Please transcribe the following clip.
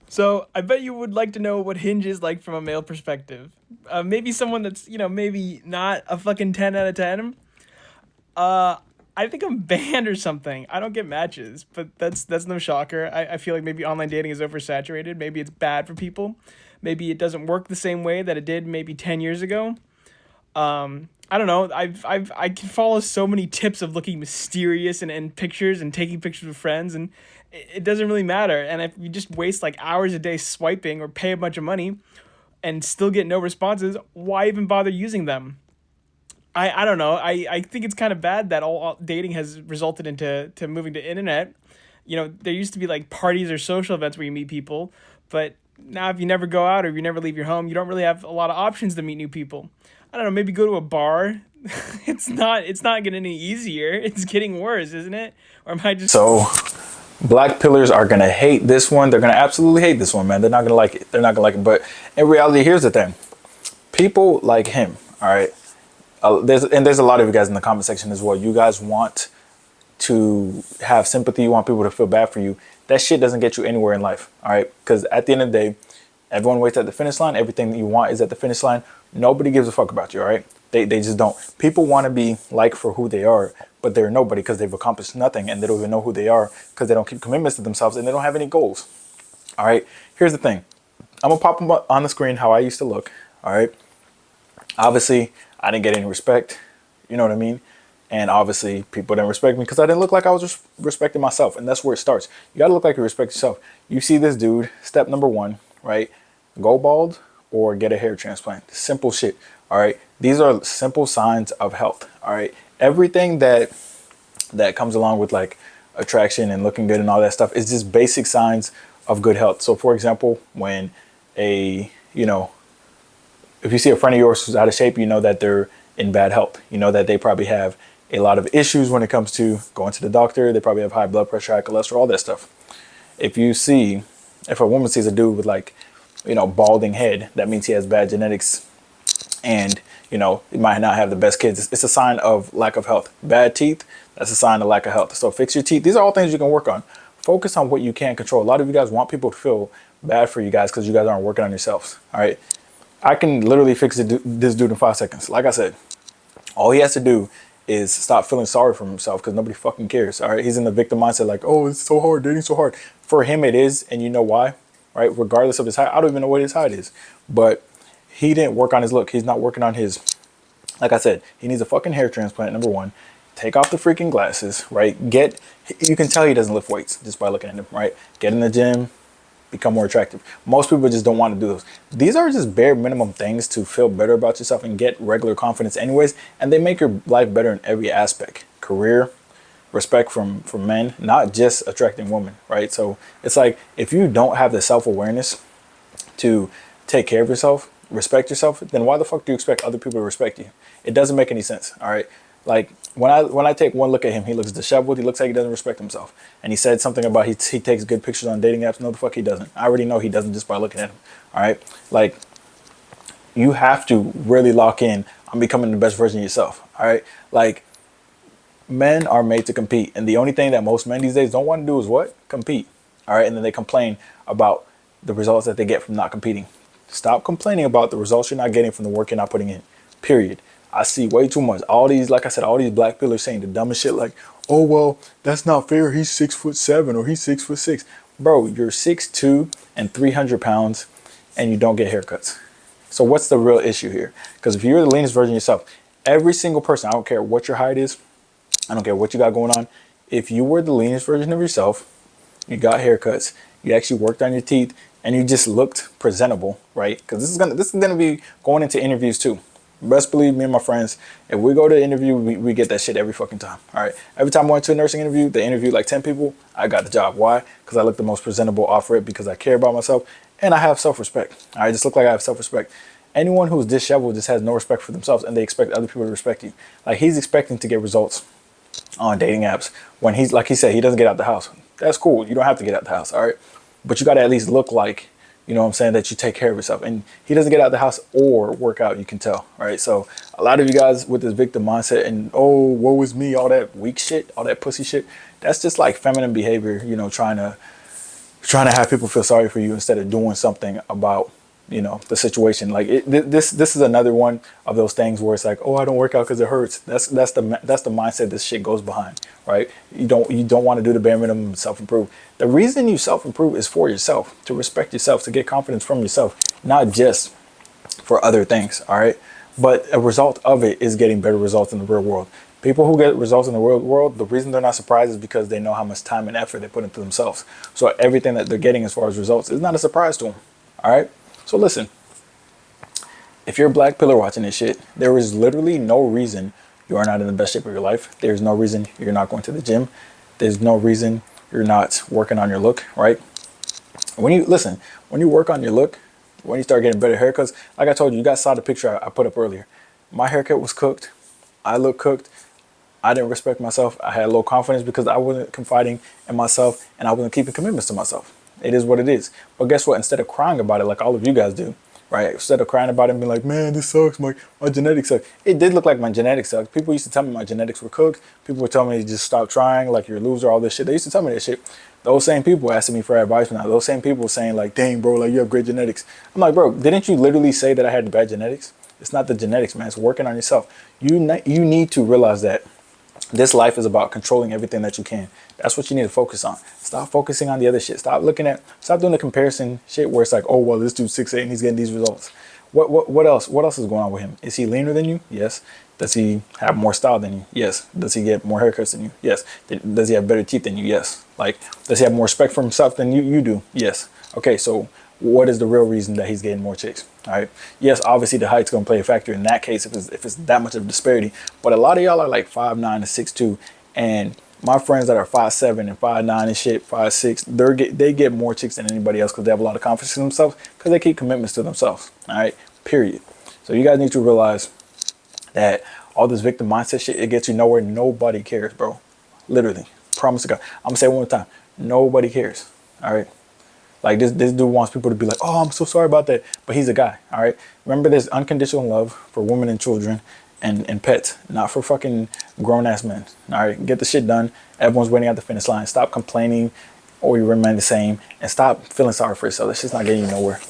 So I bet you would like to know what Hinge is like from a male perspective. Maybe someone that's maybe not a fucking 10 out of 10. Uh, I think I'm banned or something. I don't get matches, but that's no shocker. I feel like maybe online dating is oversaturated. Maybe it's bad for people. Maybe it doesn't work the same way that it did maybe 10 years ago. I don't know. I can follow so many tips of looking mysterious and pictures and taking pictures with friends, and it doesn't really matter. And if you just waste like hours a day swiping or pay a bunch of money and still get no responses, why even bother using them? I don't know. I think it's kind of bad that all dating has resulted into moving to internet. There used to be like parties or social events where you meet people, but now if you never go out or if you never leave your home, you don't really have a lot of options to meet new people. I don't know, maybe go to a bar. It's not getting any easier. It's getting worse, isn't it? Or am I just So black pillars are gonna hate this one. They're gonna absolutely hate this one, man. They're not gonna like it. They're not gonna like it. But in reality, here's the thing: people like him. All right. There's a lot of you guys in the comment section as well. You guys want to have sympathy. You want people to feel bad for you. That shit doesn't get you anywhere in life. All right. Because at the end of the day, everyone waits at the finish line. Everything that you want is at the finish line. Nobody gives a fuck about you. All right. They just don't. People want to be liked for who they are, but they're nobody because they've accomplished nothing and they don't even know who they are because they don't keep commitments to themselves and they don't have any goals. All right. Here's the thing. I'm gonna pop them up on the screen how I used to look. All right. Obviously, I didn't get any respect. You know what I mean? And obviously, people didn't respect me because I didn't look like I was respecting myself. And that's where it starts. You got to look like you respect yourself. You see this dude, step number one, right? Go bald or get a hair transplant. Simple shit. All right. These are simple signs of health. All right. Everything that comes along with like attraction and looking good and all that stuff is just basic signs of good health. So, for example, when a, if you see a friend of yours who's out of shape, you know that they're in bad health. You know that they probably have a lot of issues when it comes to going to the doctor. They probably have high blood pressure, high cholesterol, all that stuff. If you see, if a woman sees a dude with like, balding head, that means he has bad genetics and, he might not have the best kids. It's a sign of lack of health. Bad teeth, that's a sign of lack of health. So fix your teeth. These are all things you can work on. Focus on what you can control. A lot of you guys want people to feel bad for you guys because you guys aren't working on yourselves. All right. I can literally fix this dude in 5 seconds. Like I said, all he has to do is stop feeling sorry for himself because nobody fucking cares. All right, he's in the victim mindset, like, oh, it's so hard, dating so hard. For him, it is, and you know why, right? Regardless of his height, I don't even know what his height is, but he didn't work on his look. He's not working on his. Like I said, he needs a fucking hair transplant. Number one, take off the freaking glasses, right? You can tell he doesn't lift weights just by looking at him, right? Get in the gym, become more attractive. Most people just don't want to do those. These are just bare minimum things to feel better about yourself and get regular confidence anyways, and they make your life better in every aspect. Career, respect from men, not just attracting women, right? So it's like if you don't have the self-awareness to take care of yourself, respect yourself, then why the fuck do you expect other people to respect you? It doesn't make any sense. All right. Like when I take one look at him, he looks disheveled. He looks like he doesn't respect himself. And he said something about he takes good pictures on dating apps. No, the fuck he doesn't. I already know he doesn't just by looking at him. All right. Like you have to really lock in on becoming the best version of yourself. All right. Like men are made to compete, and the only thing that most men these days don't want to do is what? Compete. All right. And then they complain about the results that they get from not competing. Stop complaining about the results you're not getting from the work you're not putting in. Period. I see way too much. All these, like I said, all these black pillars saying the dumbest shit like, oh, well, that's not fair. He's 6'7" or he's 6'6". Bro, you're 6'2" and 300 pounds and you don't get haircuts. So what's the real issue here? Because if you're the leanest version of yourself, every single person, I don't care what your height is, I don't care what you got going on. If you were the leanest version of yourself, you got haircuts, you actually worked on your teeth, and you just looked presentable, right? Because this is gonna be going into interviews too. Best believe me and my friends, if we go to the interview, we get that shit every fucking time. All right. Every time I went to a nursing interview, they interviewed like 10 people. I got the job. Why? Because I look the most presentable, offer it because I care about myself and I have self-respect. I just look like I have self-respect. Anyone who's disheveled just has no respect for themselves and they expect other people to respect you. Like he's expecting to get results on dating apps when he's like he said he doesn't get out the house. That's cool. You don't have to get out the house, all right? But you got to at least look like, what I'm saying, that you take care of yourself. And he doesn't get out the house or work out, you can tell, right? So a lot of you guys with this victim mindset and oh, woe is me, all that weak shit, all that pussy shit, that's just like feminine behavior, trying to trying to have people feel sorry for you instead of doing something about, you know, the situation. Like this is another one of those things where it's like, oh, I don't work out because it hurts. That's the mindset this shit goes behind, right? You don't want to do the bare minimum, self improve. The reason you self improve is for yourself, to respect yourself, to get confidence from yourself, not just for other things. All right, but a result of it is getting better results in the real world. People who get results in the real world, the reason they're not surprised is because they know how much time and effort they put into themselves. So everything that they're getting as far as results is not a surprise to them. All right. So listen, if you're a black pillar watching this shit, there is literally no reason you are not in the best shape of your life. There's no reason you're not going to the gym. There's no reason you're not working on your look, right? When you work on your look, when you start getting better haircuts, like I told you, you guys saw the picture I put up earlier. My haircut was cooked. I look cooked. I didn't respect myself. I had low confidence because I wasn't confiding in myself and I wasn't keeping commitments to myself. It is what it is. But guess what? Instead of crying about it like all of you guys do, right? Instead of crying about it and being like, man, this sucks. My genetics suck. It did look like my genetics sucked. People used to tell me my genetics were cooked. People were telling me to just stop trying, like you're a loser, all this shit. They used to tell me that shit. Those same people asking me for advice now. Those same people saying like, dang, bro, like you have great genetics. I'm like, bro, didn't you literally say that I had bad genetics? It's not the genetics, man. It's working on yourself. You need to realize that this life is about controlling everything that you can. That's what you need to focus on. Stop focusing on the other shit. Stop doing the comparison shit where it's like, oh, well, this dude's 6'8" and he's getting these results. What else? What else is going on with him? Is he leaner than you? Yes. Does he have more style than you? Yes. Does he get more haircuts than you? Yes. Does he have better teeth than you? Yes. Like, does he have more respect for himself than you do? Yes. Okay, so what is the real reason that he's getting more chicks? All right. Yes, obviously the height's gonna play a factor in that case if it's that much of a disparity. But a lot of y'all are like 5'9" and 6'2", and my friends that are 5'7" and 5'9" and shit, 5'6", they get more chicks than anybody else because they have a lot of confidence in themselves because they keep commitments to themselves. All right. Period. So you guys need to realize that all this victim mindset shit, it gets you nowhere. Nobody cares, bro. Literally. Promise to God. I'm gonna say it one more time. Nobody cares. All right. Like this dude wants people to be like, oh, I'm so sorry about that. But he's a guy. All right. Remember, there's unconditional love for women and children and pets, not for fucking grown ass men. All right. Get the shit done. Everyone's waiting at the finish line. Stop complaining or you remain the same and stop feeling sorry for yourself. That's just not getting you nowhere.